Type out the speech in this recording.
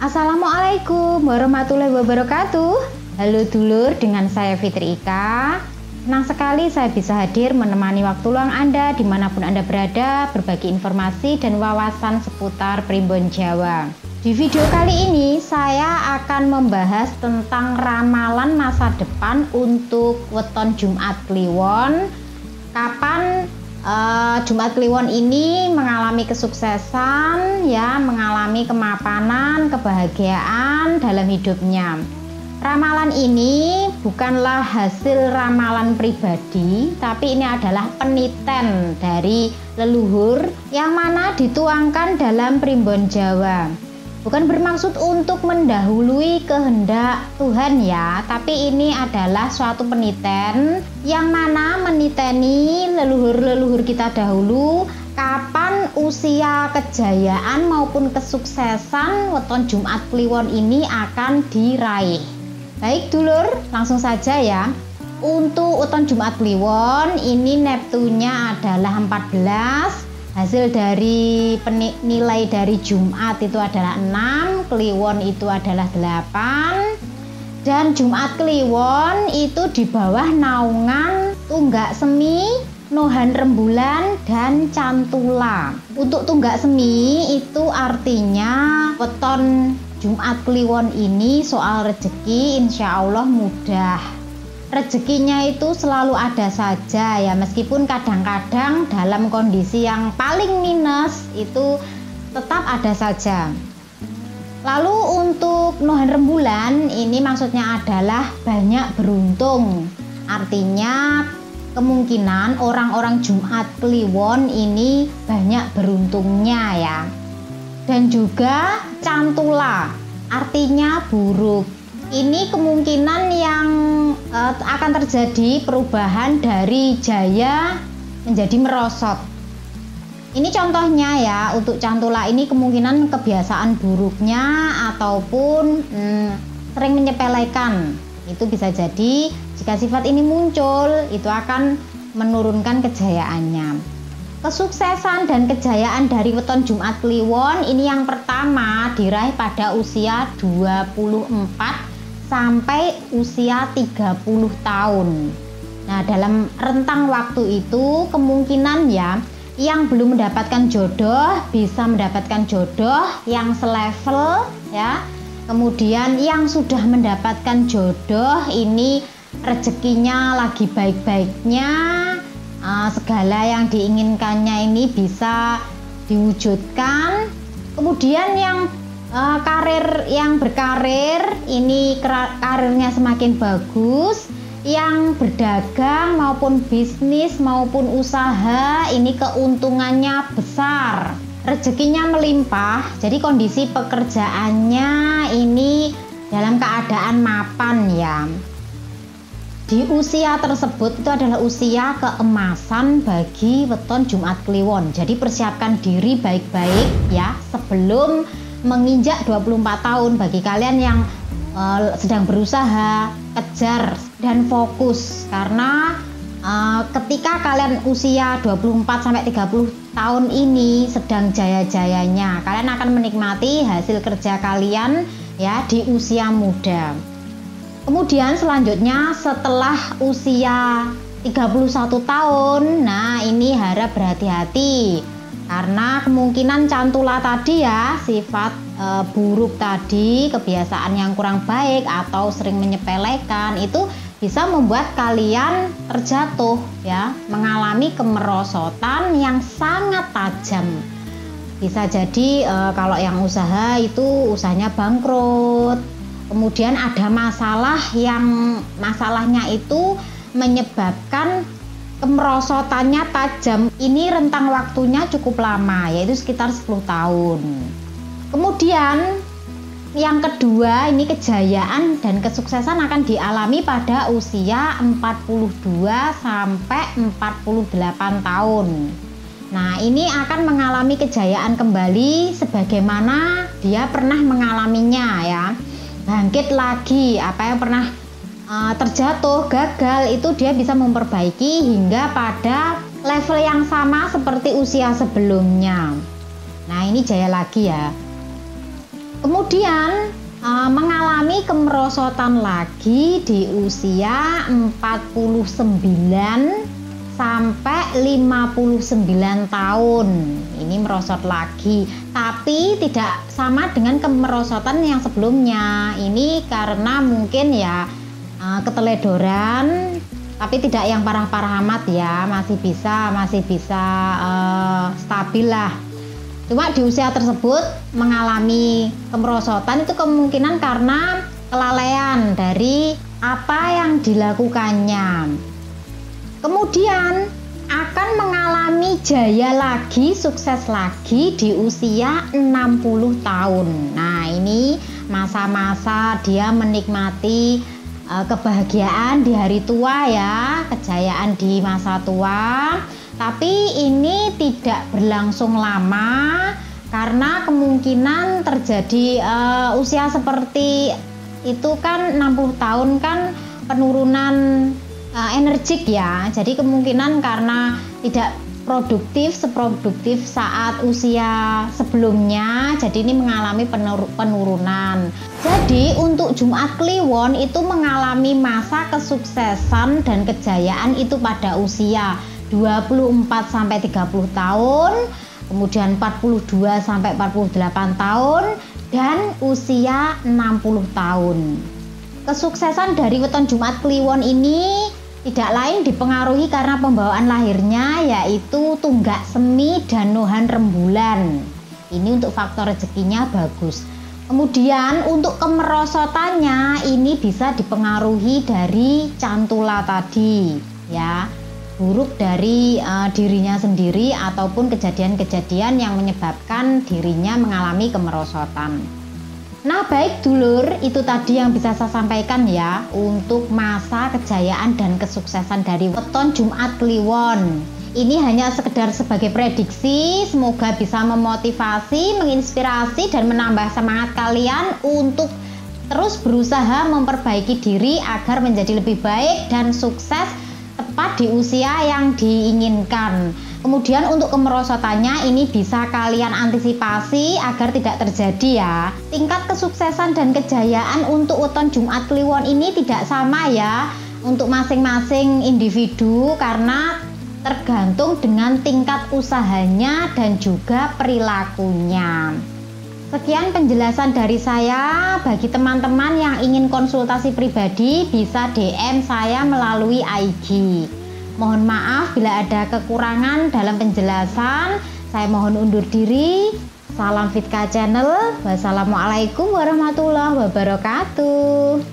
Assalamualaikum warahmatullahi wabarakatuh. Halo dulur, dengan saya Fitri Ika. Senang sekali saya bisa hadir menemani waktu luang Anda dimanapun Anda berada, berbagi informasi dan wawasan seputar Primbon Jawa. Di video kali ini saya akan membahas tentang ramalan masa depan untuk weton Jumat Kliwon. Kapan Jumat Kliwon ini mengalami kesuksesan, ya, mengalami kemapanan, kebahagiaan dalam hidupnya. Ramalan ini bukanlah hasil ramalan pribadi, tapi ini adalah peniten dari leluhur yang mana dituangkan dalam Primbon Jawa. Bukan bermaksud untuk mendahului kehendak Tuhan, ya, tapi ini adalah suatu peniten yang mana meniteni leluhur-leluhur kita dahulu kapan usia kejayaan maupun kesuksesan weton Jumat Kliwon ini akan diraih. Baik dulur, langsung saja ya. Untuk weton Jumat Kliwon ini Neptunnya adalah 14. Hasil dari nilai dari Jumat itu adalah 6, Kliwon itu adalah 8. Dan Jumat Kliwon itu di bawah naungan Tunggak Semi, Nohan Rembulan, dan Cantula. Untuk Tunggak Semi itu artinya weton Jumat Kliwon ini soal rezeki insya Allah mudah. Rezekinya itu selalu ada saja, ya, meskipun kadang-kadang dalam kondisi yang paling minus itu tetap ada saja. Lalu untuk Nohan Rembulan ini maksudnya adalah banyak beruntung. Artinya kemungkinan orang-orang Jumat Kliwon ini banyak beruntungnya, ya. Dan juga Cantula artinya buruk. Ini kemungkinan yang akan terjadi perubahan dari jaya menjadi merosot. Ini contohnya, ya, untuk Cantula ini kemungkinan kebiasaan buruknya ataupun sering menyepelekan. Itu bisa jadi jika sifat ini muncul itu akan menurunkan kejayaannya. Kesuksesan dan kejayaan dari weton Jumat Kliwon ini yang pertama diraih pada usia 24 sampai usia 30 tahun. Nah, dalam rentang waktu itu kemungkinan, ya, yang belum mendapatkan jodoh bisa mendapatkan jodoh yang selevel, ya. Kemudian yang sudah mendapatkan jodoh ini rezekinya lagi baik-baiknya, segala yang diinginkannya ini bisa diwujudkan. Kemudian yang berkarir ini karirnya semakin bagus, yang berdagang maupun bisnis maupun usaha ini keuntungannya besar, rezekinya melimpah. Jadi kondisi pekerjaannya ini dalam keadaan mapan, ya. Di usia tersebut itu adalah usia keemasan bagi weton Jumat Kliwon. Jadi persiapkan diri baik-baik, ya, sebelum menginjak 24 tahun. Bagi kalian yang sedang berusaha, kejar dan fokus, karena ketika kalian usia 24 sampai 30 tahun ini sedang jaya-jayanya, kalian akan menikmati hasil kerja kalian, ya, di usia muda. Kemudian selanjutnya setelah usia 31 tahun, nah ini harap berhati-hati karena kemungkinan Cantula tadi, ya, sifat buruk tadi, kebiasaan yang kurang baik atau sering menyepelekan itu bisa membuat kalian terjatuh, ya, mengalami kemerosotan yang sangat tajam. Bisa jadi kalau yang usaha itu usahanya bangkrut. Kemudian ada masalahnya itu menyebabkan kemerosotannya tajam. Ini rentang waktunya cukup lama, yaitu sekitar 10 tahun. Kemudian yang kedua, ini kejayaan dan kesuksesan akan dialami pada usia 42 sampai 48 tahun. Nah, ini akan mengalami kejayaan kembali sebagaimana dia pernah mengalaminya, ya. Bangkit lagi, apa yang pernah terjatuh, gagal, itu dia bisa memperbaiki hingga pada level yang sama seperti usia sebelumnya. Nah, ini jaya lagi, ya. Kemudian mengalami kemerosotan lagi di usia 49 sampai 59 tahun. Ini merosot lagi, tapi tidak sama dengan kemerosotan yang sebelumnya. Ini karena mungkin ya keteledoran, tapi tidak yang parah-parah amat ya, masih bisa stabil lah. Cuma di usia tersebut mengalami kemerosotan itu kemungkinan karena kelalaian dari apa yang dilakukannya. Kemudian akan mengalami jaya lagi, sukses lagi di usia 60 tahun. Nah, ini masa-masa dia menikmati kebahagiaan di hari tua ya, kejayaan di masa tua. Tapi ini tidak berlangsung lama karena kemungkinan terjadi usia seperti itu kan 60 tahun kan penurunan energik ya. Jadi kemungkinan karena tidak seproduktif saat usia sebelumnya, jadi ini mengalami penurunan. Jadi untuk Jumat Kliwon itu mengalami masa kesuksesan dan kejayaan itu pada usia 24 sampai 30 tahun, kemudian 42 sampai 48 tahun dan usia 60 tahun. Kesuksesan dari weton Jumat Kliwon ini tidak lain dipengaruhi karena pembawaan lahirnya, yaitu tunggak semi dan nohan rembulan. Ini untuk faktor rezekinya bagus. Kemudian untuk kemerosotannya ini bisa dipengaruhi dari cantula tadi ya, buruk dari dirinya sendiri ataupun kejadian-kejadian yang menyebabkan dirinya mengalami kemerosotan. Nah, baik dulur, itu tadi yang bisa saya sampaikan ya untuk masa kejayaan dan kesuksesan dari weton Jumat Kliwon. Ini hanya sekedar sebagai prediksi, semoga bisa memotivasi, menginspirasi dan menambah semangat kalian untuk terus berusaha memperbaiki diri agar menjadi lebih baik dan sukses tepat di usia yang diinginkan. Kemudian untuk kemerosotannya ini bisa kalian antisipasi agar tidak terjadi ya. Tingkat kesuksesan dan kejayaan untuk weton Jumat Kliwon ini tidak sama ya untuk masing-masing individu karena tergantung dengan tingkat usahanya dan juga perilakunya. Sekian penjelasan dari saya. Bagi teman-teman yang ingin konsultasi pribadi bisa DM saya melalui IG. Mohon maaf bila ada kekurangan dalam penjelasan. Saya mohon undur diri. Salam Fitka Channel. Wassalamualaikum warahmatullahi wabarakatuh.